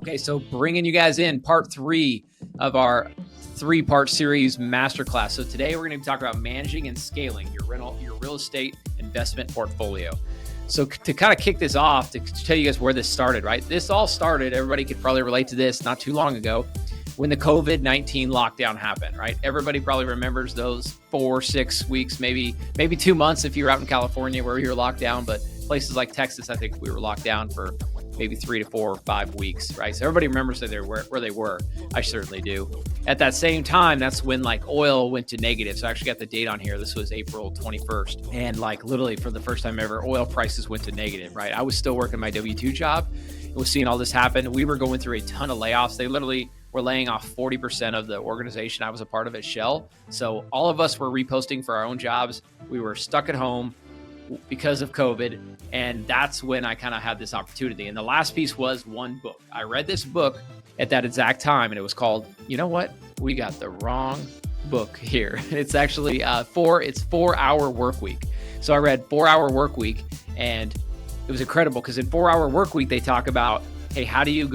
Okay, so bringing you guys in part 3 of our 3-part series masterclass. So today we're going to talk about managing and scaling your real estate investment portfolio. So to kind of kick this off, to tell you guys where this started, right? This all started, everybody could probably relate to this, not too long ago, when the COVID-19 lockdown happened, right? Everybody probably remembers those 4-6 weeks, maybe 2 months if you're out in California where you were locked down, but places like Texas, I think we were locked down for maybe 3 to 4 or 5 weeks, right? So everybody remembers that where they were. I certainly do. At that same time, that's when like oil went to negative. So I actually got the date on here. This was April 21st. And like literally for the first time ever, oil prices went to negative, right? I was still working my W-2 job. I was seeing all this happen. We were going through a ton of layoffs. They literally were laying off 40% of the organization I was a part of at Shell. So all of us were reposting for our own jobs. We were stuck at home because of COVID. And that's when I kind of had this opportunity. And the last piece was one book. I read this book at that exact time, and it was called, you know what? We got the wrong book here. It's actually 4-Hour Work Week. So I read 4-Hour Work Week, and it was incredible because in 4-Hour Work Week, they talk about, hey, how do you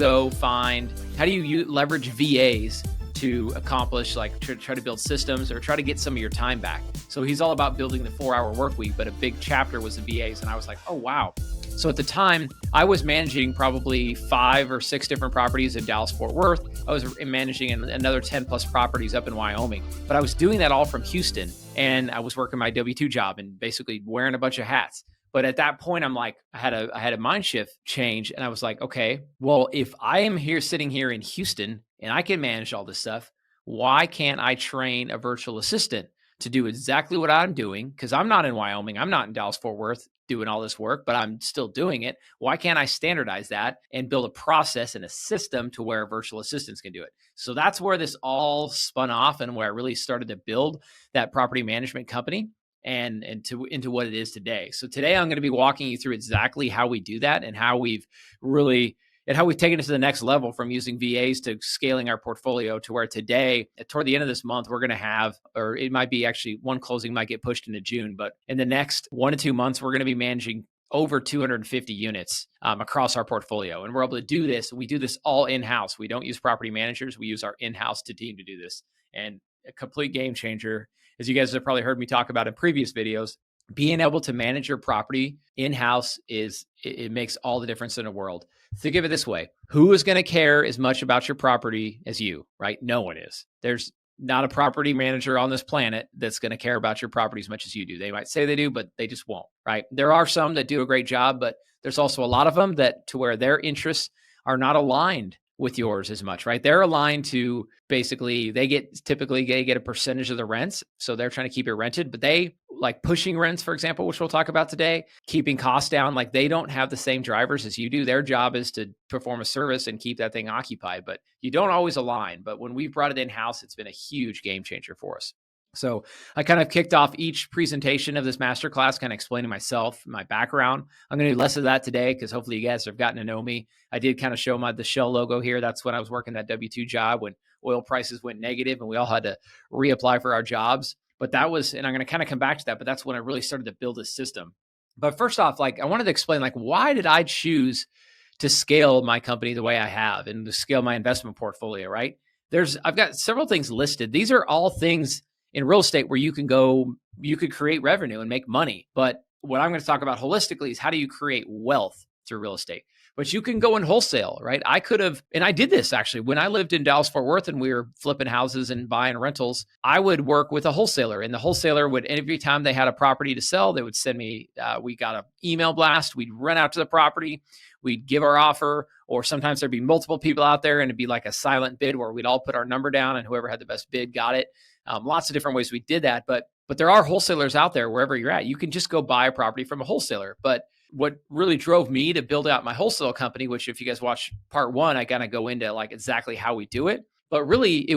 leverage VAs to accomplish, like try to build systems or try to get some of your time back. So he's all about building the 4-Hour Work Week, but a big chapter was the VAs. And I was like, oh, wow. So at the time I was managing probably 5 or 6 different properties in Dallas, Fort Worth. I was managing another 10 plus properties up in Wyoming, but I was doing that all from Houston, and I was working my W-2 job and basically wearing a bunch of hats. But at that point, I'm like, I had a mind shift change, and I was like, okay, well, if I am sitting here in Houston and I can manage all this stuff, why can't I train a virtual assistant to do exactly what I'm doing? Because I'm not in Wyoming, I'm not in Dallas Fort Worth doing all this work, but I'm still doing it. Why can't I standardize that and build a process and a system to where virtual assistants can do it? So that's where this all spun off, and where I really started to build that property management company and into what it is today. So today I'm going to be walking you through exactly how we do that, and how we've taken it to the next level from using VAs to scaling our portfolio to where today, toward the end of this month, we're going to have, or it might be actually one closing might get pushed into June, but in the next 1 to 2 months, we're going to be managing over 250 units across our portfolio. And we're able to do this. We do this all in-house. We don't use property managers. We use our in-house team to do this. And a complete game changer, as you guys have probably heard me talk about in previous videos, being able to manage your property in-house it makes all the difference in the world. Think of it this way. Who is going to care as much about your property as you, right? No one is. There's not a property manager on this planet that's going to care about your property as much as you do. They might say they do, but they just won't, right? There are some that do a great job, but there's also a lot of them that to where their interests are not aligned with yours as much, right? They're aligned to basically, they get a percentage of the rents. So they're trying to keep it rented, but they like pushing rents, for example, which we'll talk about today, keeping costs down. Like they don't have the same drivers as you do. Their job is to perform a service and keep that thing occupied, but you don't always align. But when we've brought it in-house, it's been a huge game changer for us. So I kind of kicked off each presentation of this masterclass, kind of explaining myself, my background. I'm going to do less of that today because hopefully you guys have gotten to know me. I did kind of show the Shell logo here. That's when I was working that W-2 job when oil prices went negative and we all had to reapply for our jobs. But that was, and I'm going to kind of come back to that, but that's when I really started to build this system. But first off, like I wanted to explain, like, why did I choose to scale my company the way I have and to scale my investment portfolio, right? I've got several things listed. These are all things in real estate where you could create revenue and make money. But what I'm going to talk about holistically is how do you create wealth through real estate? But you can go in wholesale, right? I could have, and I did this actually when I lived in Dallas Fort Worth and we were flipping houses and buying rentals. I would work with a wholesaler, and the wholesaler would, every time they had a property to sell, they would send me, we got an email blast. We'd run out to the property. We'd give our offer, or sometimes there'd be multiple people out there and it'd be like a silent bid where we'd all put our number down and whoever had the best bid got it. Lots of different ways we did that, but there are wholesalers out there wherever you're at. You can just go buy a property from a wholesaler. But what really drove me to build out my wholesale company, which if you guys watch part 1, I kind of go into like exactly how we do it. But really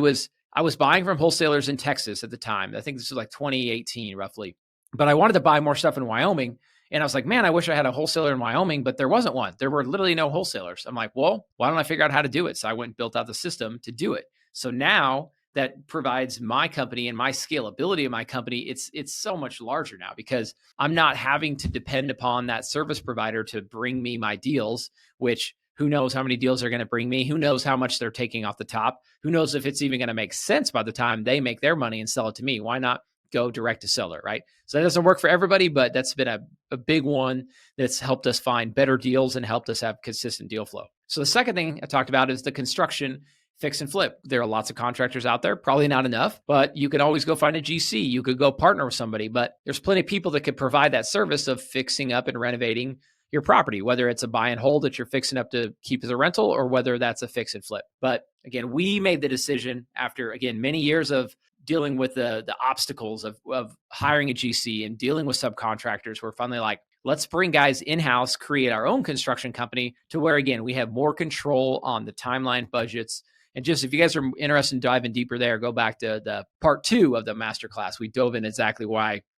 I was buying from wholesalers in Texas at the time. I think this was like 2018 roughly. But I wanted to buy more stuff in Wyoming. And I was like, man, I wish I had a wholesaler in Wyoming, but there wasn't one. There were literally no wholesalers. I'm like, well, why don't I figure out how to do it? So I went and built out the system to do it. So now that provides my company and my scalability of my company, it's so much larger now because I'm not having to depend upon that service provider to bring me my deals, which Who knows how many deals they're going to bring me? Who knows how much they're taking off the top? Who knows if it's even going to make sense by the time they make their money and sell it to me? Why not go direct to seller, right? So that doesn't work for everybody, but that's been a big one that's helped us find better deals and helped us have consistent deal flow. So the second thing I talked about is the construction fix and flip. There are lots of contractors out there, probably not enough, but you could always go find a GC. You could go partner with somebody, but there's plenty of people that could provide that service of fixing up and renovating your property, whether it's a buy and hold that you're fixing up to keep as a rental or whether that's a fix and flip. But again, we made the decision after, again, many years of dealing with the obstacles of hiring a GC and dealing with subcontractors. We're finally like, let's bring guys in-house, create our own construction company to where, again, we have more control on the timeline, budgets. And just if you guys are interested in diving deeper there, go back to the part 2 of the masterclass. We dove in exactly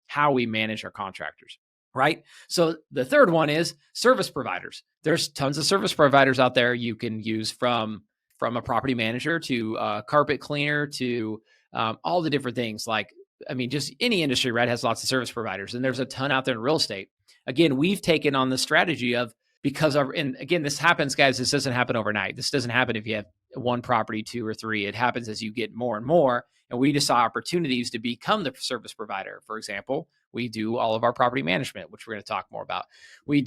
how we manage our contractors, right? So the third one is service providers. There's tons of service providers out there you can use from a property manager to a carpet cleaner to all the different things. Like, I mean, just any industry, right, has lots of service providers. And there's a ton out there in real estate. Again, we've taken on the strategy of, and again, this happens, guys, this doesn't happen overnight. This doesn't happen if you have one property, 2 or 3. It happens as you get more and more. And we just saw opportunities to become the service provider. For example, we do all of our property management, which we're going to talk more about. We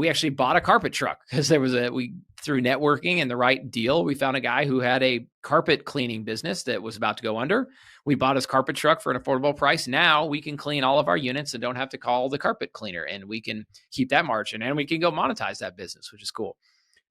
actually bought a carpet truck because through networking and the right deal, we found a guy who had a carpet cleaning business that was about to go under. We bought his carpet truck for an affordable price. Now we can clean all of our units and don't have to call the carpet cleaner, and we can keep that margin and we can go monetize that business, which is cool.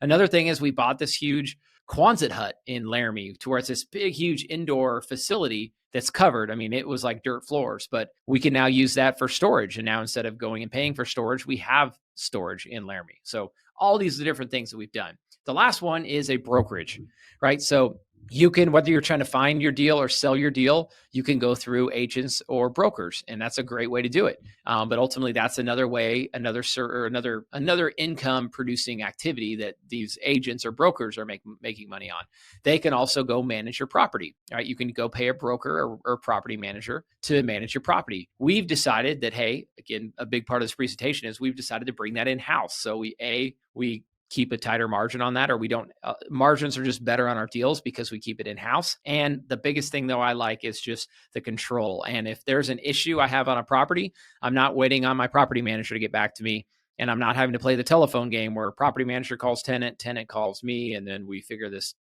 Another thing is we bought this huge Quonset hut in Laramie to where it's this big, huge indoor facility that's covered. I mean, it was like dirt floors, but we can now use that for storage. And now instead of going and paying for storage, we have storage in Laramie. So all these are the different things that we've done. The last one is a brokerage, right? So you can, whether you're trying to find your deal or sell your deal, you can go through agents or brokers, and that's a great way to do it. But ultimately, that's another way, another income producing activity that these agents or brokers are making money on. They can also go manage your property, right? You can go pay a broker or property manager to manage your property. We've decided that, hey, again, a big part of this presentation is we've decided to bring that in house. So we keep a tighter margin on that, or we don't, margins are just better on our deals because we keep it in house. And the biggest thing though I like is just the control. And if there's an issue I have on a property, I'm not waiting on my property manager to get back to me. And I'm not having to play the telephone game where property manager calls tenant calls me, and then we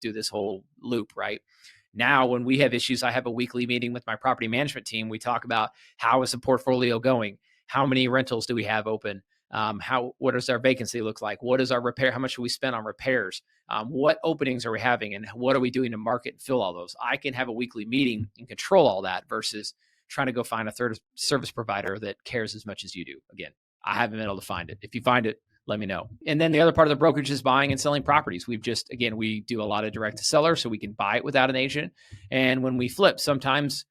do this whole loop, right? Now, when we have issues, I have a weekly meeting with my property management team. We talk about how is the portfolio going? How many rentals do we have open? What does our vacancy look like? What is our repair? How much should we spend on repairs? What openings are we having, and what are we doing to market and fill all those? I can have a weekly meeting and control all that versus trying to go find a third service provider that cares as much as you do. Again, I haven't been able to find it. If you find it, let me know. And then the other part of the brokerage is buying and selling properties. We do a lot of direct to seller, so we can buy it without an agent. And when we flip, sometimes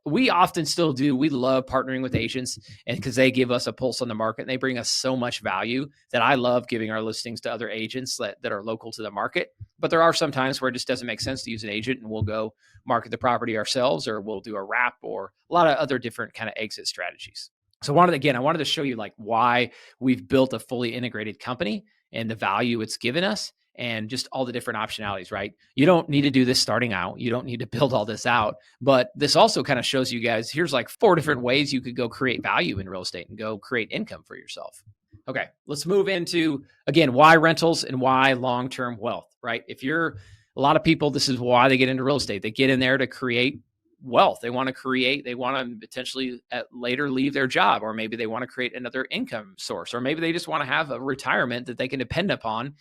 we often still do. We love partnering with agents, and because they give us a pulse on the market and they bring us so much value that I love giving our listings to other agents that are local to the market. But there are some times where it just doesn't make sense to use an agent, and we'll go market the property ourselves, or we'll do a wrap or a lot of other different kind of exit strategies. So I wanted to show you like why we've built a fully integrated company and the value it's given us, and just all the different optionalities, right? You don't need to do this starting out. You don't need to build all this out. But this also kind of shows you guys, here's like 4 different ways you could go create value in real estate and go create income for yourself. Okay, let's move into, again, why rentals and why long-term wealth, right? A lot of people, this is why they get into real estate. They get in there to create wealth. They want to potentially later leave their job, or maybe they want to create another income source, or maybe they just want to have a retirement that they can depend upon,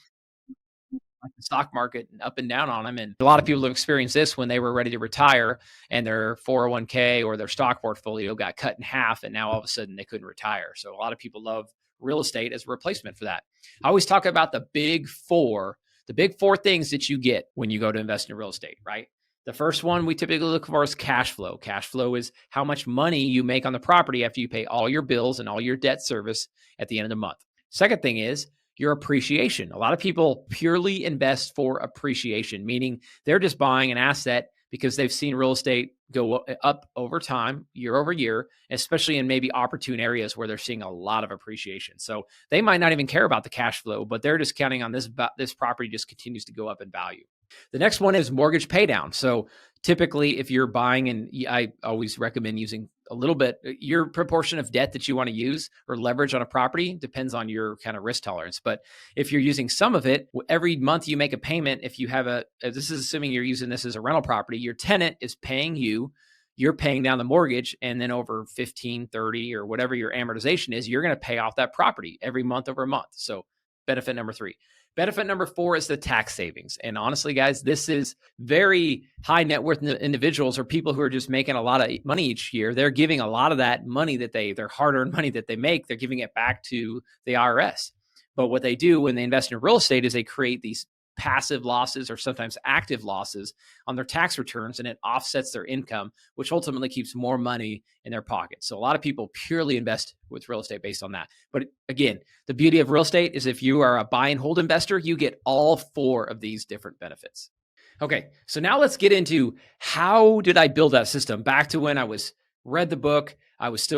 like the stock market and up and down on them. And a lot of people have experienced this when they were ready to retire and their 401k or their stock portfolio got cut in half, and now all of a sudden they couldn't retire. So a lot of people love real estate as a replacement for that. I always talk about the big four things that you get when you go to invest in real estate, right? The first one we typically look for is cash flow. Cash flow is how much money you make on the property after you pay all your bills and all your debt service at the end of the month. Second thing is your appreciation. A lot of people purely invest for appreciation, meaning they're just buying an asset because they've seen real estate go up over time, year over year, especially in maybe opportune areas where they're seeing a lot of appreciation. So they might not even care about the cash flow, but they're just counting on this property just continues to go up in value. The next one is mortgage pay down. So typically, if you're buying, and I always recommend using a little bit, your proportion of debt that you want to use or leverage on a property depends on your kind of risk tolerance. But if you're using some of it, every month you make a payment. If you have this is assuming you're using this as a rental property, your tenant is paying you, you're paying down the mortgage, and then over 15, 30, or whatever your amortization is, you're going to pay off that property every month over a month. So benefit number 3. Benefit number 4 is the tax savings. And honestly, guys, this is very high net worth individuals or people who are just making a lot of money each year. They're giving a lot of that money their hard-earned money that they make, they're giving it back to the IRS. But what they do when they invest in real estate is they create these passive losses or sometimes active losses on their tax returns, and it offsets their income, which ultimately keeps more money in their pocket. So a lot of people purely invest with real estate based on that. But again, the beauty of real estate is if you are a buy and hold investor, you get all 4 of these different benefits. Okay, so now let's get into how did I build that system back to when I read the book. I was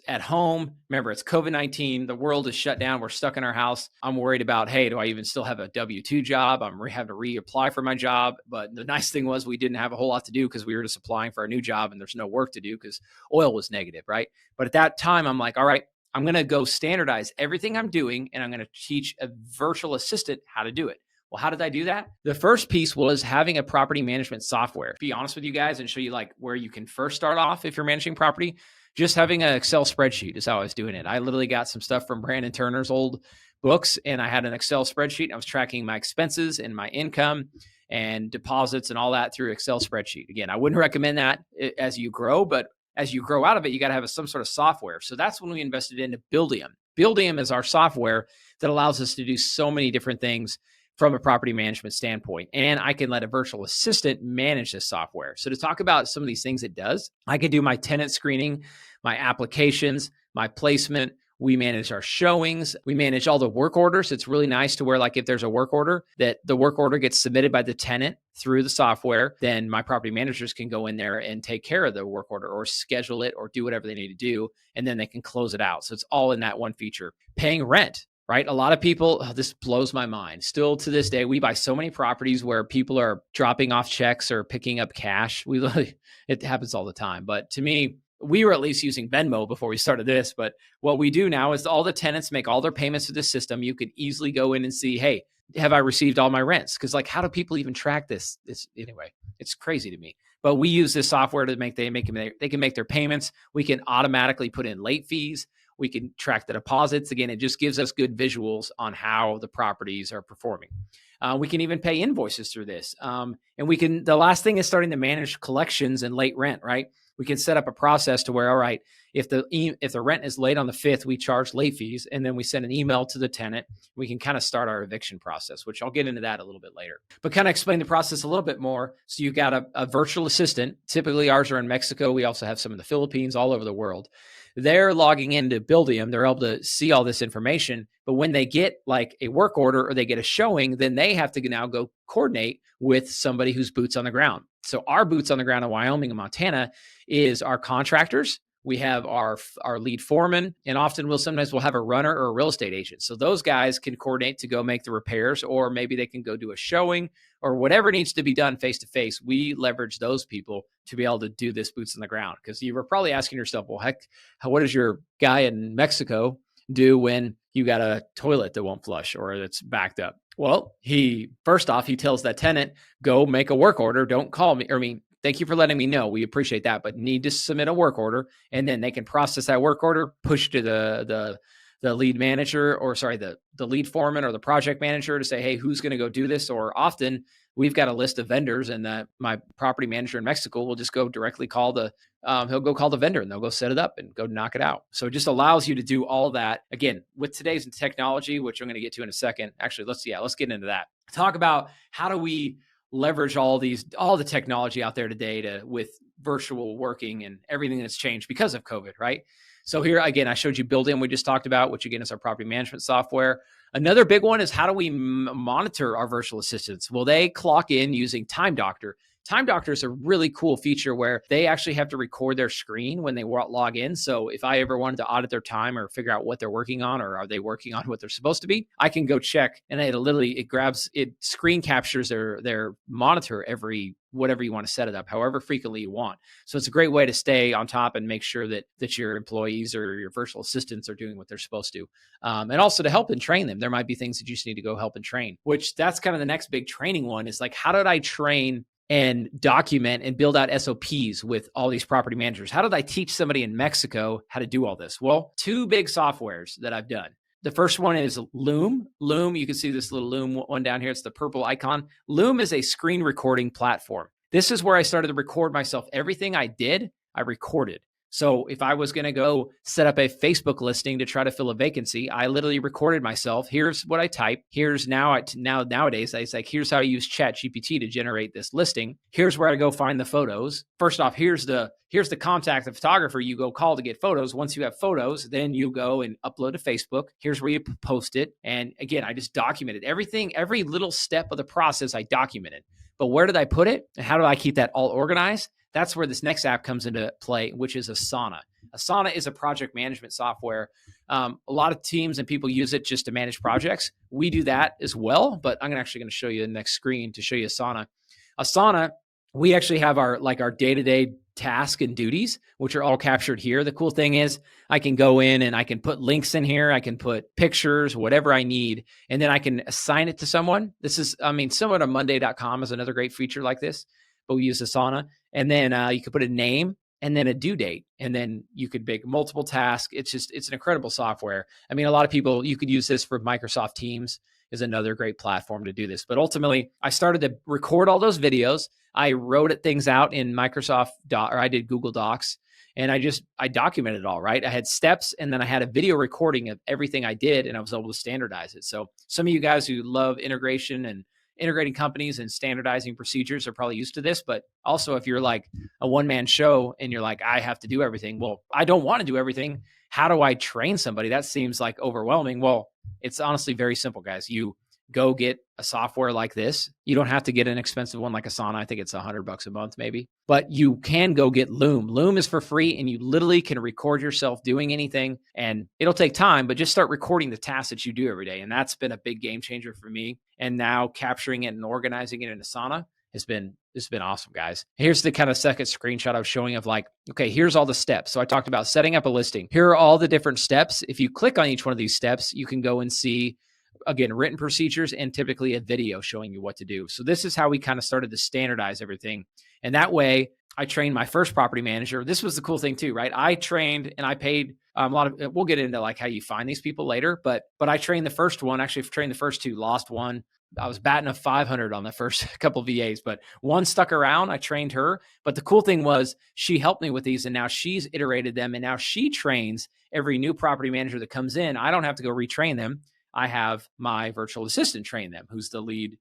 at home. Remember, it's COVID-19. The world is shut down. We're stuck in our house. I'm worried about, hey, do I even still have a W-2 job? I'm having to reapply for my job. But the nice thing was we didn't have a whole lot to do because we were just applying for a new job and there's no work to do because oil was negative, right? But at that time, I'm like, all right, I'm going to go standardize everything I'm doing and I'm going to teach a virtual assistant how to do it. Well, how did I do that? The first piece was having a property management software. To be honest with you guys and show you like where you can first start off if you're managing property, just having an Excel spreadsheet is how I was doing it. I literally got some stuff from Brandon Turner's old books and I had an Excel spreadsheet. I was tracking my expenses and my income and deposits and all that through Excel spreadsheet. Again, I wouldn't recommend that as you grow, but as you grow out of it, you got to have some sort of software. So that's when we invested into Buildium. Buildium is our software that allows us to do so many different things from a property management standpoint. And I can let a virtual assistant manage this software. So to talk about some of these things it does, I can do my tenant screening, my applications, my placement. We manage our showings. We manage all the work orders. It's really nice to where like if there's a work order, that the work order gets submitted by the tenant through the software, then my property managers can go in there and take care of the work order or schedule it or do whatever they need to do. And then they can close it out. So it's all in that one feature. Paying rent. Right? A lot of people, this blows my mind. Still to this day, we buy so many properties where people are dropping off checks or picking up cash. It happens all the time. But to me, we were at least using Venmo before we started this. But what we do now is all the tenants make all their payments to the system. You can easily go in and see, hey, have I received all my rents? Because like, how do people even track this? Anyway, it's crazy to me. But we use this software to they can make their payments. We can automatically put in late fees. We can track the deposits. Again, it just gives us good visuals on how the properties are performing. We can even pay invoices through this. And the last thing is starting to manage collections and late rent, right? We can set up a process to where, all right, if the rent is late on the 5th, we charge late fees, and then we send an email to the tenant. We can kind of start our eviction process, which I'll get into that a little bit later. But kind of explain the process a little bit more. So you got a virtual assistant. Typically ours are in Mexico. We also have some in the Philippines, all over the world. They're logging into Buildium. They're able to see all this information. But when they get like a work order or they get a showing, then they have to now go coordinate with somebody who's boots on the ground. So our boots on the ground in Wyoming and Montana is our contractors. We have our lead foreman, and often we'll have a runner or a real estate agent. So those guys can coordinate to go make the repairs, or maybe they can go do a showing or whatever needs to be done face to face. We leverage those people to be able to do this boots on the ground. Because you were probably asking yourself, well, heck, what does your guy in Mexico do when you got a toilet that won't flush or it's backed up? Well, first off, he tells that tenant, go make a work order. Don't call me. Thank you for letting me know. We appreciate that, but need to submit a work order, and then they can process that work order, push to the lead manager, or the lead foreman or the project manager to say, hey, who's going to go do this? Or often we've got a list of vendors, and my property manager in Mexico will just go directly call he'll go call the vendor, and they'll go set it up and go knock it out. So it just allows you to do all that. Again, with today's technology, which I'm going to get to in a second. Actually, let's get into that. Talk about how do we leverage all the technology out there today with virtual working and everything that's changed because of COVID, right? So here, again, I showed you Buildium we just talked about, which again is our property management software. Another big one is how do we monitor our virtual assistants? Well, they clock in using Time Doctor. Time Doctor is a really cool feature where they actually have to record their screen when they log in. So if I ever wanted to audit their time or figure out what they're working on, or are they working on what they're supposed to be, I can go check, and it screen captures their monitor every whatever you want to set it up, however frequently you want. So it's a great way to stay on top and make sure that your employees or your virtual assistants are doing what they're supposed to. And also to help and train them. There might be things that you just need to go help and train, which that's kind of the next big training one is like, how did I train and document and build out SOPs with all these property managers? How did I teach somebody in Mexico how to do all this? Well, two big softwares that I've done. The first one is Loom. Loom, you can see this little Loom one down here. It's the purple icon. Loom is a screen recording platform. This is where I started to record myself. Everything I did, I recorded. So if I was going to go set up a Facebook listing to try to fill a vacancy, I literally recorded myself. Here's what I type. Here's nowadays, it's like, here's how I use ChatGPT to generate this listing. Here's where I go find the photos. First off, here's the contact the photographer you go call to get photos. Once you have photos, then you go and upload to Facebook. Here's where you post it. And again, I just documented everything, every little step of the process I documented. But where did I put it? And how do I keep that all organized? That's where this next app comes into play, which is Asana. Asana is a project management software. A lot of teams and people use it just to manage projects. We do that as well, but I'm actually going to show you the next screen to show you Asana. Asana, we actually have our day-to-day tasks and duties, which are all captured here. The cool thing is I can go in and I can put links in here. I can put pictures, whatever I need, and then I can assign it to someone. This is, similar to Monday.com is another great feature like this, but we use Asana. And then you could put a name and then a due date, and then you could make multiple tasks. It's an incredible software. A lot of people, you could use this for Microsoft Teams is another great platform to do this. But ultimately, I started to record all those videos. I wrote things out in I did Google Docs, and I documented it all, right? I had steps, and then I had a video recording of everything I did, and I was able to standardize it. So some of you guys who love integration and integrating companies and standardizing procedures are probably used to this. But also, if you're like a one-man show and you're like, I have to do everything. Well, I don't want to do everything. How do I train somebody? That seems like overwhelming. Well, it's honestly very simple, guys. You go get a software like this. You don't have to get an expensive one like Asana. I think it's $100 a month maybe, but you can go get Loom. Loom is for free, and you literally can record yourself doing anything, and it'll take time, but just start recording the tasks that you do every day. And that's been a big game changer for me. And now capturing it and organizing it in Asana has been awesome, guys. Here's the kind of second screenshot I was showing of like, okay, here's all the steps. So I talked about setting up a listing. Here are all the different steps. If you click on each one of these steps, you can go and see, again, written procedures and typically a video showing you what to do. So this is how we kind of started to standardize everything. And that way I trained my first property manager. This was the cool thing too, right? I trained and I paid a lot of, we'll get into like how you find these people later, but I trained the first one, actually trained the first two, lost one. I was batting a 500 on the first couple of VAs, but one stuck around. I trained her. But the cool thing was she helped me with these, and now she's iterated them, and now she trains every new property manager that comes in. I don't have to go retrain them. I have my virtual assistant train them, who's the lead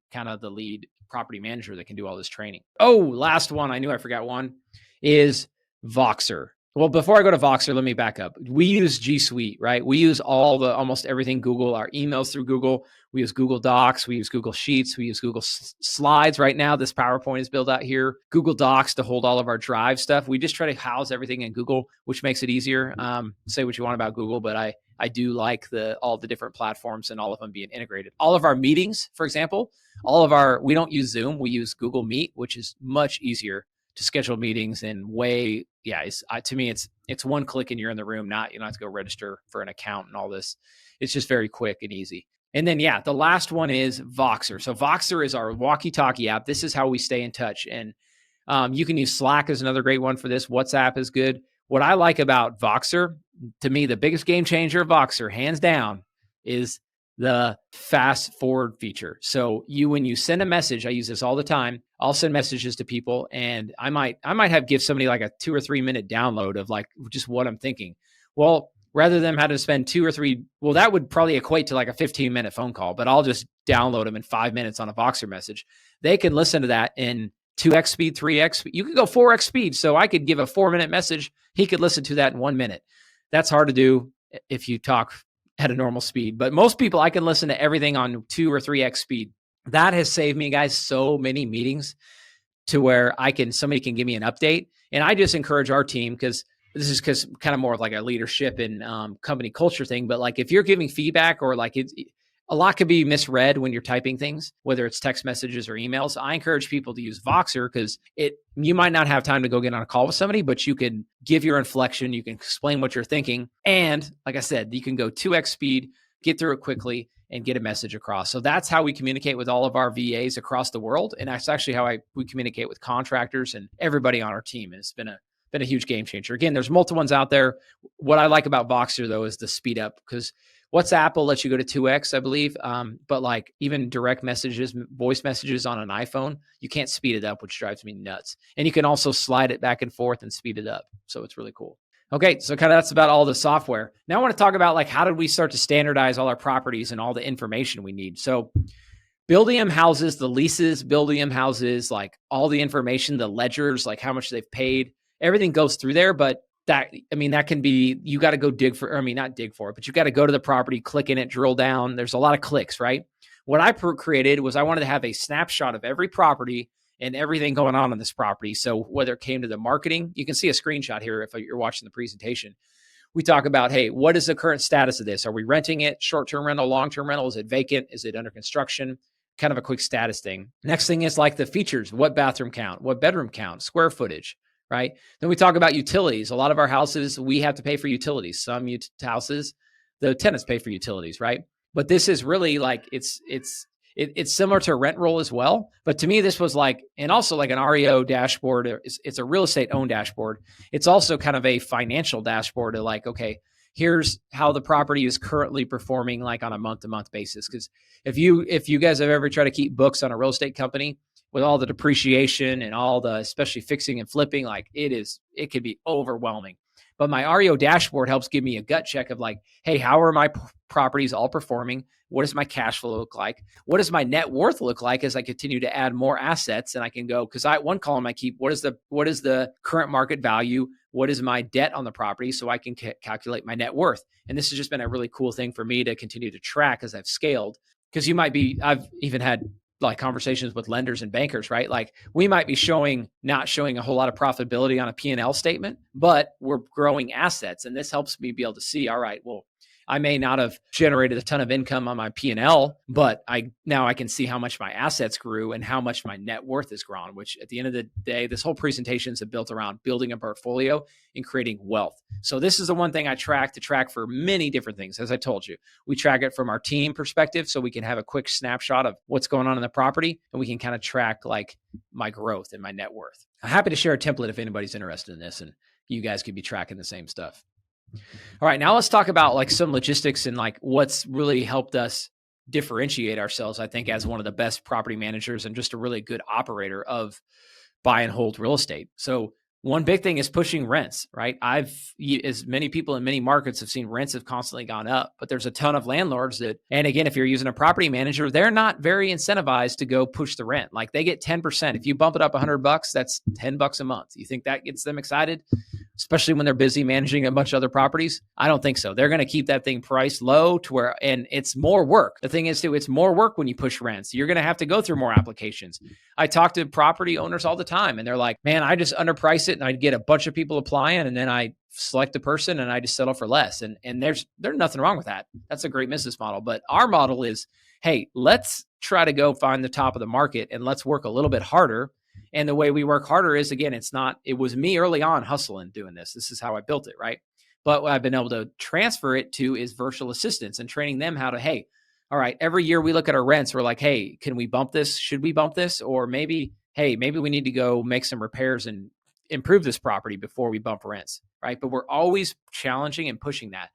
property manager that can do all this training. Oh, last one. I knew I forgot one is Voxer. Well, before I go to Voxer, let me back up. We use G Suite, right? We use almost everything Google, our emails through Google. We use Google Docs. We use Google Sheets. We use Google Slides right now. This PowerPoint is built out here. Google Docs to hold all of our Drive stuff. We just try to house everything in Google, which makes it easier. Say what you want about Google, but I do like all the different platforms and all of them being integrated. All of our meetings, for example, we don't use Zoom. We use Google Meet, which is much easier to schedule meetings and to me, it's one click and you're in the room. You don't have to go register for an account and all this. It's just very quick and easy. And then, the last one is Voxer. So Voxer is our walkie-talkie app. This is how we stay in touch. And you can use Slack as another great one for this. WhatsApp is good. What I like about Voxer, to me, the biggest game changer of Voxer, hands down, is the fast forward feature. So when you send a message, I use this all the time. I'll send messages to people, and I might give somebody like a 2 or 3 minute download of like just what I'm thinking. Well, rather than having to spend 2 or 3, that would probably equate to like a 15-minute phone call, but I'll just download them in 5 minutes on a Voxer message. They can listen to that in 2x speed, 3x speed. You could go 4x speed. So I could give a 4-minute message. He could listen to that in 1 minute. That's hard to do if you talk at a normal speed, but most people, I can listen to everything on 2 or 3x speed. That has saved me, guys, so many meetings. to where somebody can give me an update. And I just encourage our team, because this is kind of more of like a leadership and company culture thing. But like, if you're giving feedback, or like a lot could be misread when you're typing things, whether it's text messages or emails. I encourage people to use Voxer, because you might not have time to go get on a call with somebody, but you can give your inflection, you can explain what you're thinking. And like I said, you can go 2x speed, get through it quickly, and get a message across. So that's how we communicate with all of our VAs across the world. And that's actually how we communicate with contractors and everybody on our team. And it's been a huge game changer. Again, there's multiple ones out there. What I like about Voxer, though, is the speed up, because WhatsApp will let you go to 2x, I believe. But like even direct messages, voice messages on an iPhone, you can't speed it up, which drives me nuts. And you can also slide it back and forth and speed it up. So it's really cool. Okay, so kind of that's about all the software. Now I want to talk about like, how did we start to standardize all our properties and all the information we need? So building them houses, the leases, building them houses, like all the information, the ledgers, like how much they've paid, everything goes through there. But that can be, you got to go not dig for it, but you got to go to the property, click in it, drill down. There's a lot of clicks, right? What I created was I wanted to have a snapshot of every property and everything going on this property. So whether it came to the marketing, you can see a screenshot here if you're watching the presentation. We talk about, hey, what is the current status of this? Are we renting it? Short-term rental, long-term rental? Is it vacant? Is it under construction? Kind of a quick status thing. Next thing is like the features. What bathroom count? What bedroom count? Square footage, right? Then we talk about utilities. A lot of our houses, we have to pay for utilities. Some houses, the tenants pay for utilities, right? But this is really like, it's similar to a rent roll as well. But to me, this was like, and also like an REO dashboard. It's a real estate owned dashboard. It's also kind of a financial dashboard of like, okay, here's how the property is currently performing like on a month-to-month basis. Because if you guys have ever tried to keep books on a real estate company with all the depreciation and all the, especially fixing and flipping, like it could be overwhelming. But my REO dashboard helps give me a gut check of like, hey, how are my properties all performing? What does my cash flow look like? What does my net worth look like as I continue to add more assets? And I can go, because one column I keep, what is the current market value? What is my debt on the property? So I can calculate my net worth. And this has just been a really cool thing for me to continue to track as I've scaled. Because I've even had like conversations with lenders and bankers, right? Like we might be not showing a whole lot of profitability on a P&L statement, but we're growing assets. And this helps me be able to see, all right, well, I may not have generated a ton of income on my P&L, but now I can see how much my assets grew and how much my net worth has grown, which at the end of the day, this whole presentation is built around building a portfolio and creating wealth. So this is the one thing I track for many different things. As I told you, we track it from our team perspective, so we can have a quick snapshot of what's going on in the property, and we can kind of track like my growth and my net worth. I'm happy to share a template if anybody's interested in this, and you guys could be tracking the same stuff. All right, now let's talk about like some logistics and like what's really helped us differentiate ourselves, I think, as one of the best property managers and just a really good operator of buy and hold real estate. So one big thing is pushing rents, right? As many people in many markets have seen, rents have constantly gone up, but there's a ton of landlords and again, if you're using a property manager, they're not very incentivized to go push the rent. Like they get 10%. If you bump it up $100, that's $10 a month. You think that gets them excited? Especially when they're busy managing a bunch of other properties? I don't think so. They're going to keep that thing priced low and it's more work. The thing is too, it's more work when you push rents. You're going to have to go through more applications. I talk to property owners all the time and they're like, man, I just underprice it and I get a bunch of people applying and then I select a person and I just settle for less. And there's nothing wrong with that. That's a great business model. But our model is, hey, let's try to go find the top of the market and let's work a little bit harder. And the way we work harder is, again, it was me early on hustling doing this. This is how I built it, right? But what I've been able to transfer it to is virtual assistants and training them how to, hey, all right, every year we look at our rents. We're like, hey, can we bump this? Should we bump this? Or maybe we need to go make some repairs and improve this property before we bump rents, right? But we're always challenging and pushing that.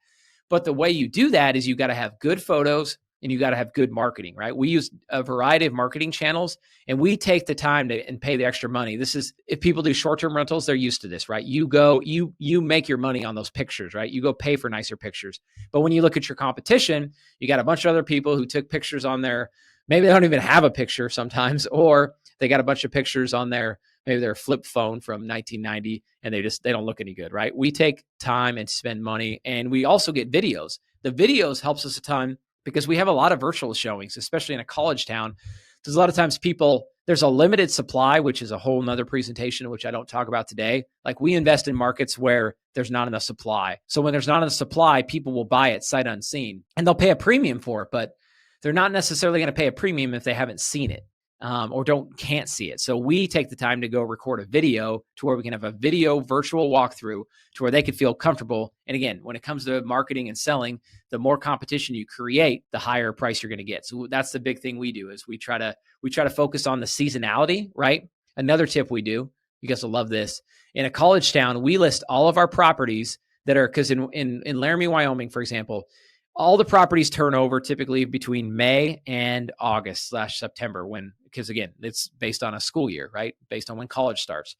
But the way you do that is you got to have good photos and you got to have good marketing, right? We use a variety of marketing channels and we take the time and pay the extra money. This is, if people do short-term rentals, they're used to this, right? You make your money on those pictures, right? You go pay for nicer pictures. But when you look at your competition, you got a bunch of other people who took pictures on maybe they don't even have a picture sometimes, or they got a bunch of pictures on maybe their flip phone from 1990 and they don't look any good, right? We take time and spend money, and we also get videos. The videos helps us a ton because we have a lot of virtual showings, especially in a college town. Because a lot of times there's a limited supply, which is a whole nother presentation, which I don't talk about today. Like we invest in markets where there's not enough supply. So when there's not enough supply, people will buy it sight unseen and they'll pay a premium for it, but they're not necessarily going to pay a premium if they haven't seen it. Or can't see it. So we take the time to go record a video to where we can have a video virtual walkthrough to where they could feel comfortable. And again, when it comes to marketing and selling, the more competition you create, the higher price you're going to get. So that's the big thing we do is we try to focus on the seasonality, right? Another tip we do, you guys will love this. In a college town, we list all of our properties that are, because in Laramie, Wyoming, for example, all the properties turn over typically between May and August/September because again, it's based on a school year, right? Based on when college starts.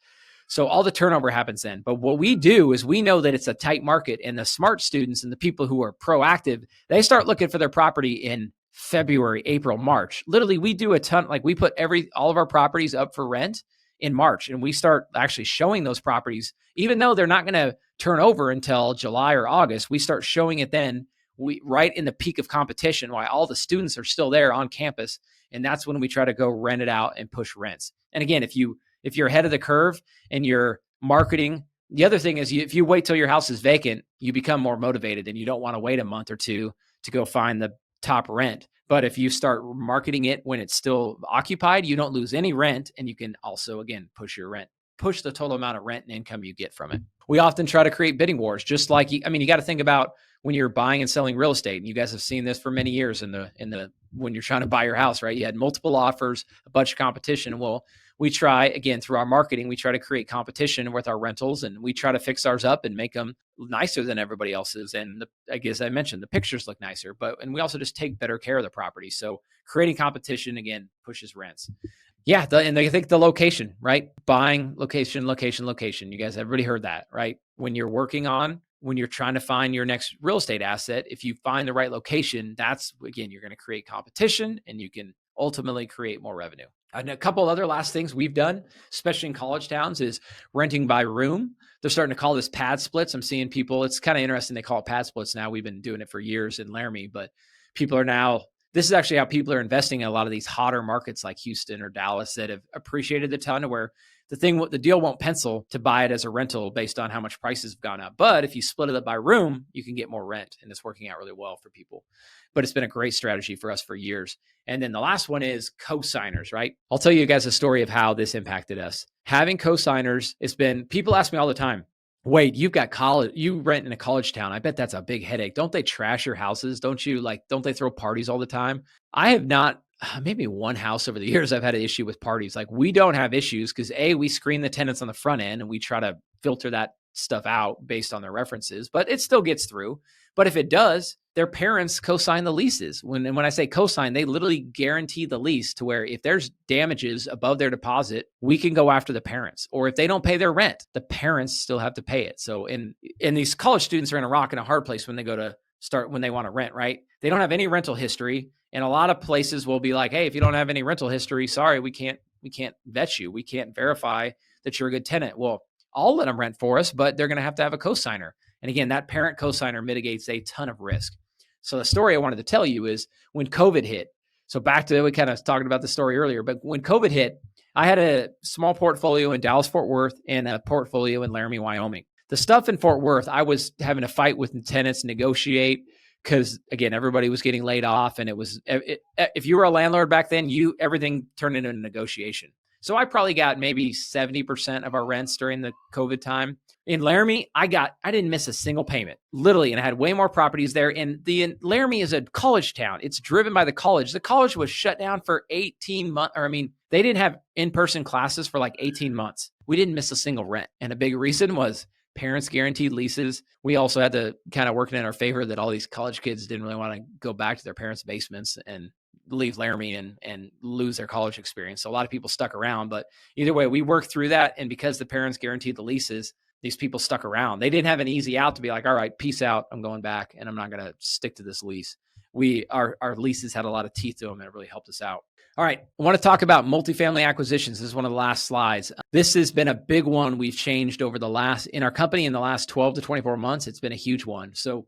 So all the turnover happens then. But what we do is we know that it's a tight market and the smart students and the people who are proactive, they start looking for their property in February, April, March. Literally, we do a ton, like we put all of our properties up for rent in March and we start actually showing those properties, even though they're not going to turn over until July or August, we start showing it then. Right in the peak of competition, while all the students are still there on campus. And that's when we try to go rent it out and push rents. And again, if you're ahead of the curve and you're marketing, the other thing is if you wait till your house is vacant, you become more motivated and you don't want to wait a month or two to go find the top rent. But if you start marketing it when it's still occupied, you don't lose any rent. And you can also, again, push the total amount of rent and income you get from it. We often try to create bidding wars, just like, you got to think about when you're buying and selling real estate. And you guys have seen this for many years when you're trying to buy your house, right? You had multiple offers, a bunch of competition. Well, we try, again, through our marketing, we try to create competition with our rentals and we try to fix ours up and make them nicer than everybody else's. And I guess I mentioned the pictures look nicer, and we also just take better care of the property. So creating competition, again, pushes rents. Yeah. And I think the location, right? Buying location. You guys, everybody heard that, right? When you're trying to find your next real estate asset, if you find the right location, that's, again, you're going to create competition and you can ultimately create more revenue. And a couple other last things we've done, especially in college towns, is renting by room. They're starting to call this pad splits. I'm seeing people, it's kind of interesting. They call it pad splits now. We've been doing it for years in Laramie, but this is actually how people are investing in a lot of these hotter markets like Houston or Dallas that have appreciated the ton, where the deal won't pencil to buy it as a rental based on how much prices have gone up. But if you split it up by room, you can get more rent, and it's working out really well for people. But it's been a great strategy for us for years. And then the last one is co-signers, right? I'll tell you guys a story of how this impacted us. Having co-signers, people ask me all the time, Wade, you rent in a college town. I bet that's a big headache. Don't they trash your houses? Don't they throw parties all the time? I have not, maybe one house over the years I've had an issue with parties. Like we don't have issues because we screen the tenants on the front end and we try to filter that stuff out based on their references, but it still gets through. But if it does, their parents co-sign the leases. When I say co-sign, they literally guarantee the lease to where if there's damages above their deposit, we can go after the parents. Or if they don't pay their rent, the parents still have to pay it. So these college students are in a rock and a hard place when they when they want to rent, right? They don't have any rental history. And a lot of places will be like, hey, if you don't have any rental history, sorry, we can't vet you. We can't verify that you're a good tenant. Well, I'll let them rent for us, but they're going to have a co-signer. And again, that parent co-signer mitigates a ton of risk. So the story I wanted to tell you is when COVID hit. So back to, we kind of talked about the story earlier, but when COVID hit, I had a small portfolio in Dallas, Fort Worth, and a portfolio in Laramie, Wyoming. The stuff in Fort Worth, I was having a fight with the tenants, negotiate, because again, everybody was getting laid off. And if you were a landlord back then, everything turned into a negotiation. So I probably got maybe 70% of our rents during the COVID time. In Laramie, I didn't miss a single payment, literally, and I had way more properties there. And Laramie is a college town. It's driven by the college. The college was shut down for 18 months. They didn't have in-person classes for like 18 months. We didn't miss a single rent. And a big reason was parents guaranteed leases. We also had to kind of work in our favor that all these college kids didn't really want to go back to their parents' basements and leave Laramie and lose their college experience. So a lot of people stuck around, but either way, we worked through that. And because the parents guaranteed the leases, these people stuck around. They didn't have an easy out to be like, all right, peace out. I'm going back and I'm not going to stick to this lease. Our leases had a lot of teeth to them and it really helped us out. All right. I want to talk about multifamily acquisitions. This is one of the last slides. This has been a big one we've changed in our company in the last 12 to 24 months. It's been a huge one. So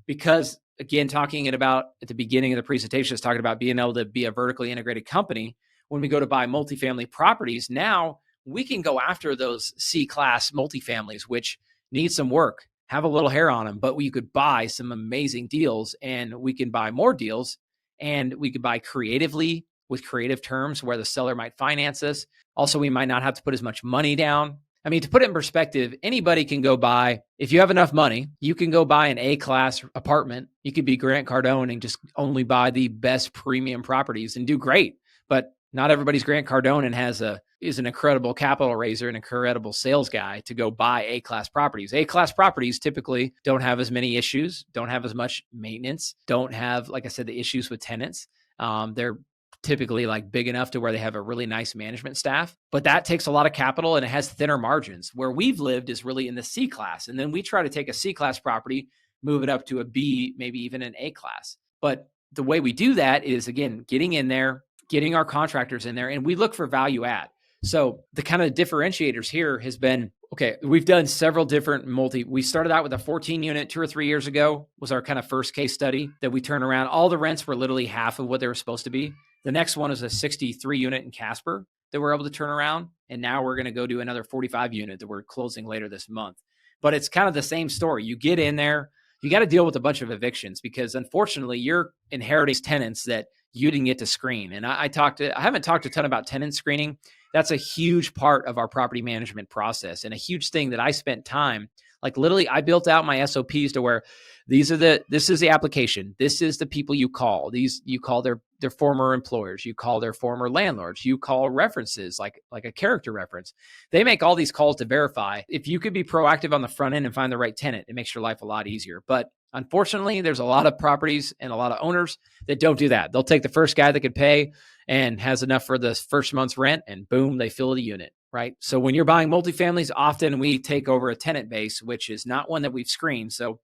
because again, talking about at the beginning of the presentation, is talking about being able to be a vertically integrated company. when we go to buy multifamily properties, now we can go after those C-class multifamilies, which need some work, have a little hair on them, but we could buy some amazing deals, and we can buy more deals, and we could buy creatively with creative terms where the seller might finance us. Also, we might not have to put as much money down. I mean, to put it in perspective, anybody can go buy, if you have enough money, you can go buy an A-class apartment. You could be Grant Cardone and just only buy the best premium properties and do great. But not everybody's Grant Cardone and is an incredible capital raiser, an incredible sales guy to go buy A-class properties. A-class properties typically don't have as many issues, don't have as much maintenance, don't have, like I said, the issues with tenants. They're typically like big enough to where they have a really nice management staff, but that takes a lot of capital and it has thinner margins. Where we've lived is really in the C class. And then we try to take a C class property, move it up to a B, maybe even an A class. But the way we do that is, again, getting in there, getting our contractors in there, and we look for value add. So the kind of differentiators here has been, okay, we've done several different we started out with a 14 unit 2 or 3 years ago, was our kind of first case study that we turned around. All the rents were literally half of what they were supposed to be. The next one is a 63 unit in Casper that we're able to turn around. And now we're going to go do another 45 unit that we're closing later this month. But it's kind of the same story. You get in there, you got to deal with a bunch of evictions because unfortunately you're inheriting tenants that you didn't get to screen. And I haven't talked a ton about tenant screening. That's a huge part of our property management process and a huge thing that I spent time, like literally I built out my SOPs to where this is the application. This is the people you call. You call their former employers. You call their former landlords. You call references like a character reference. They make all these calls to verify. If you could be proactive on the front end and find the right tenant, it makes your life a lot easier. But unfortunately, there's a lot of properties and a lot of owners that don't do that. They'll take the first guy that could pay and has enough for the first month's rent, and boom, they fill the unit, right? So when you're buying multifamilies, often we take over a tenant base, which is not one that we've screened. So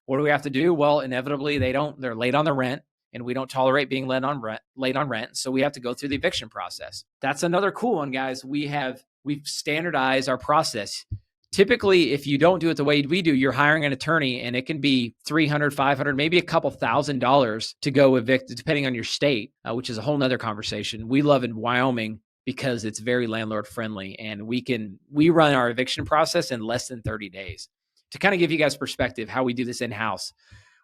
what do we have to do? Well, inevitably they're late on the rent, and we don't tolerate being late on rent. So we have to go through the eviction process. That's another cool one, guys. We've standardized our process. Typically, if you don't do it the way we do, you're hiring an attorney and it can be $300, $500, maybe a couple $1,000s to go evict, depending on your state, which is a whole nother conversation. We love in Wyoming because it's very landlord friendly, and we run our eviction process in less than 30 days. To kind of give you guys perspective how we do this in-house,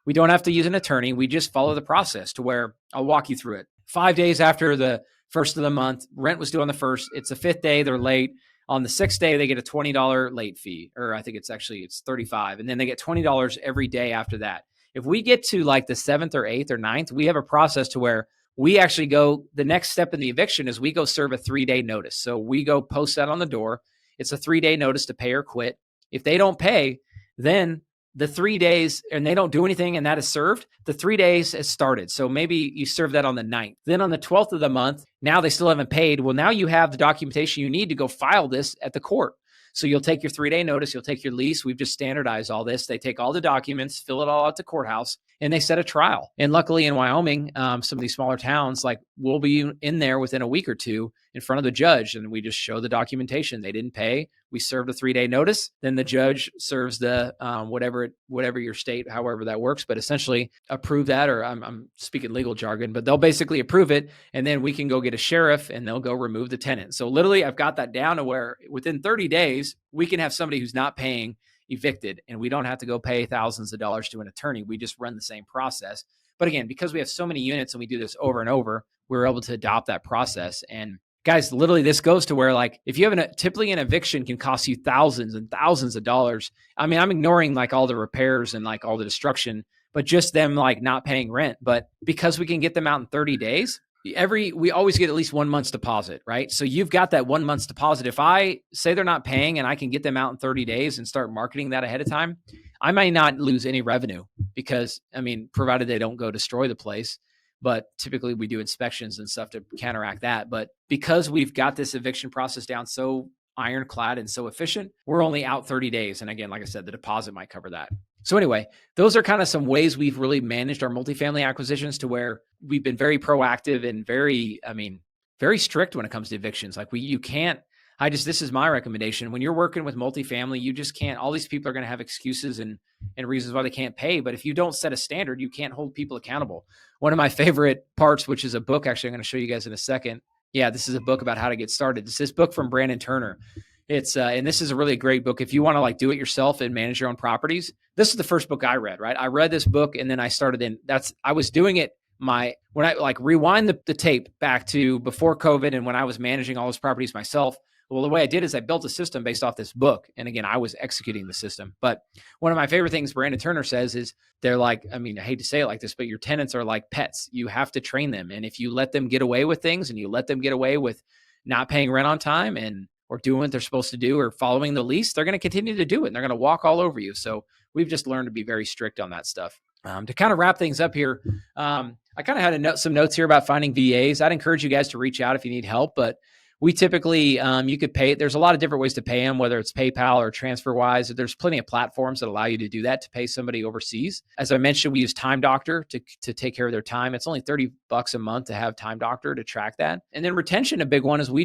we don't have to use an attorney. We just follow the process to where I'll walk you through it. 5 days after the first of the month, rent was due on the first. It's the 5th day, they're late. On the 6th day, they get a $20 late fee, or I think it's $35. And then they get $20 every day after that. If we get to like the 7th or 8th or 9th, we have a process to where we actually go, the next step in the eviction is we go serve a 3-day notice. So we go post that on the door. It's a 3-day notice to pay or quit. If they don't pay, then the 3 days and they don't do anything and that is served, the 3 days has started. So maybe you serve that on the 9th. Then on the 12th of the month, now they still haven't paid. Well, now you have the documentation you need to go file this at the court. So you'll take your 3-day notice, you'll take your lease. We've just standardized all this. They take all the documents, fill it all out to courthouse, and they set a trial. And luckily in Wyoming, some of these smaller towns, like we'll be in there within a week or two in front of the judge, and we just show the documentation. They didn't pay. We served a 3-day notice. Then the judge serves the whatever your state, however that works, but essentially approve that, or I'm speaking legal jargon, but they'll basically approve it, and then we can go get a sheriff and they'll go remove the tenant. So literally I've got that down to where within 30 days, we can have somebody who's not paying evicted, and we don't have to go pay thousands of dollars to an attorney. We just run the same process. But again, because we have so many units and we do this over and over, we're able to adopt that process. And guys, literally this goes to where, like, if you have typically an eviction can cost you thousands and thousands of dollars. I mean, I'm ignoring like all the repairs and like all the destruction, but just them like not paying rent. But because we can get them out in 30 days, we always get at least 1 month's deposit, right? So you've got that 1 month's deposit. If I say they're not paying and I can get them out in 30 days and start marketing that ahead of time, I might not lose any revenue because, I mean, provided they don't go destroy the place. But typically we do inspections and stuff to counteract that. But because we've got this eviction process down so ironclad and so efficient, we're only out 30 days. And again, like I said, the deposit might cover that. So anyway, those are kind of some ways we've really managed our multifamily acquisitions to where we've been very proactive and very strict when it comes to evictions. Like this is my recommendation. When you're working with multifamily, you just can't, all these people are going to have excuses and reasons why they can't pay. But if you don't set a standard, you can't hold people accountable. One of my favorite parts, which is a book, actually, I'm going to show you guys in a second. Yeah, this is a book about how to get started. It's this book from Brandon Turner. It's and this is a really great book if you want to like do it yourself and manage your own properties. This is the first book I read, right? I read this book and then I started I was doing it when I like rewind the tape back to before COVID and when I was managing all those properties myself. Well, the way I did is I built a system based off this book. And again, I was executing the system. But one of my favorite things Brandon Turner says is they're like, I mean, I hate to say it like this, but your tenants are like pets. You have to train them. And if you let them get away with things and you let them get away with not paying rent on time and or doing what they're supposed to do or following the lease, they're going to continue to do it and they're going to walk all over you. So we've just learned to be very strict on that stuff. To kind of wrap things up here, I kind of had some notes here about finding VAs. I'd encourage you guys to reach out if you need help, but we typically, you could pay. There's a lot of different ways to pay them, whether it's PayPal or TransferWise. There's plenty of platforms that allow you to do that, to pay somebody overseas. As I mentioned, we use Time Doctor to take care of their time. It's only $30 a month to have Time Doctor to track that. And then retention, a big one is we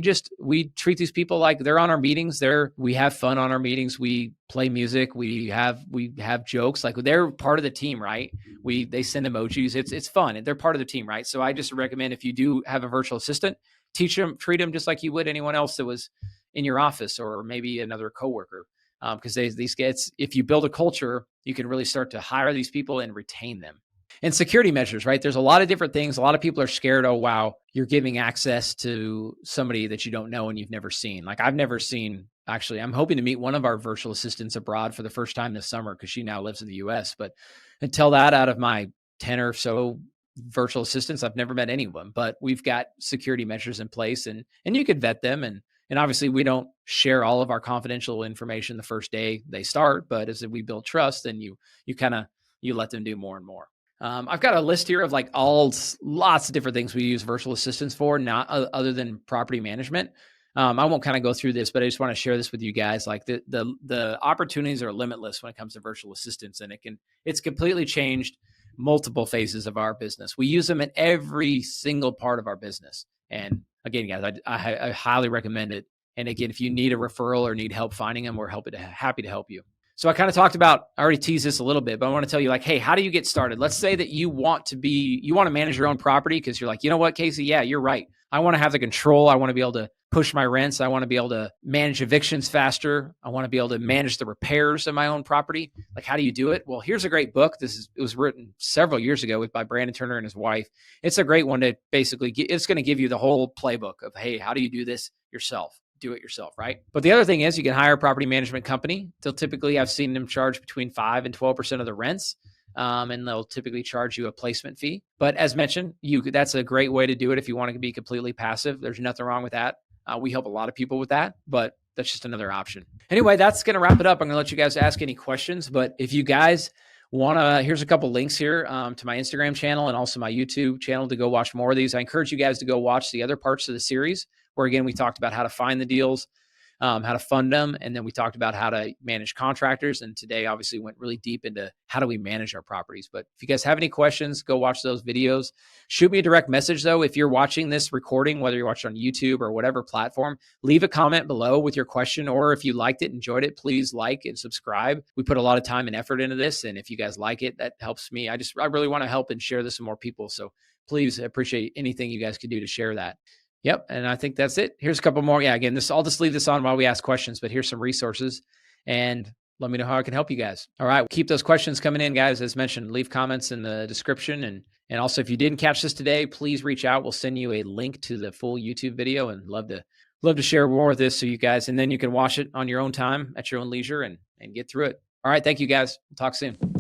treat these people like they're on our meetings. We have fun on our meetings. We play music. We have jokes. Like they're part of the team, right? They send emojis. It's fun and they're part of the team, right? So I just recommend if you do have a virtual assistant, treat them just like you would anyone else that was in your office or maybe another coworker. Because these kids, if you build a culture, you can really start to hire these people and retain them. And security measures, right? There's a lot of different things. A lot of people are scared. Oh, wow, you're giving access to somebody that you don't know and you've never seen. Like I've never seen, actually, I'm hoping to meet one of our virtual assistants abroad for the first time this summer because she now lives in the US. But until that, out of my 10 or so virtual assistants, I've never met anyone, but we've got security measures in place and you could vet them. And obviously we don't share all of our confidential information the first day they start, but as we build trust, then you let them do more and more. I've got a list here of like lots of different things we use virtual assistants for, not other than property management. I won't kind of go through this, but I just want to share this with you guys. Like the opportunities are limitless when it comes to virtual assistants, and it's completely changed multiple phases of our business. We use them in every single part of our business. And again, guys, I highly recommend it. And again, if you need a referral or need help finding them, we're happy to help you. So I kind of talked about, I already teased this a little bit, but I want to tell you like, hey, how do you get started? Let's say that you want to manage your own property because you're like, you know what, Casey? Yeah, you're right. I want to have the control. I want to be able to push my rents. I want to be able to manage evictions faster. I want to be able to manage the repairs of my own property. Like, how do you do it? Well, here's a great book. It was written several years ago by Brandon Turner and his wife. It's a great one to basically it's going to give you the whole playbook of, hey, how do you do this yourself? Do it yourself, right? But the other thing is you can hire a property management company. They'll typically, I've seen them charge between 5 and 12% of the rents. And they'll typically charge you a placement fee. But as mentioned, that's a great way to do it if you want to be completely passive. There's nothing wrong with that. We help a lot of people with that, but that's just another option. Anyway, that's going to wrap it up. I'm going to let you guys ask any questions, but if you guys here's a couple links here to my Instagram channel and also my YouTube channel to go watch more of these. I encourage you guys to go watch the other parts of the series where, again, we talked about how to find the deals, how to fund them. And then we talked about how to manage contractors. And today obviously went really deep into how do we manage our properties. But if you guys have any questions, go watch those videos. Shoot me a direct message though. If you're watching this recording, whether you're watching on YouTube or whatever platform, leave a comment below with your question. Or if you liked it, enjoyed it, please like and subscribe. We put a lot of time and effort into this. And if you guys like it, that helps me. I really want to help and share this with more people. So please appreciate anything you guys could do to share that. Yep. And I think that's it. Here's a couple more. Yeah, again, I'll just leave this on while we ask questions, but here's some resources and let me know how I can help you guys. All right. Keep those questions coming in, guys. As mentioned, leave comments in the description. And also, if you didn't catch this today, please reach out. We'll send you a link to the full YouTube video and love to share more with this so you guys, and then you can watch it on your own time at your own leisure and get through it. All right. Thank you, guys. We'll talk soon.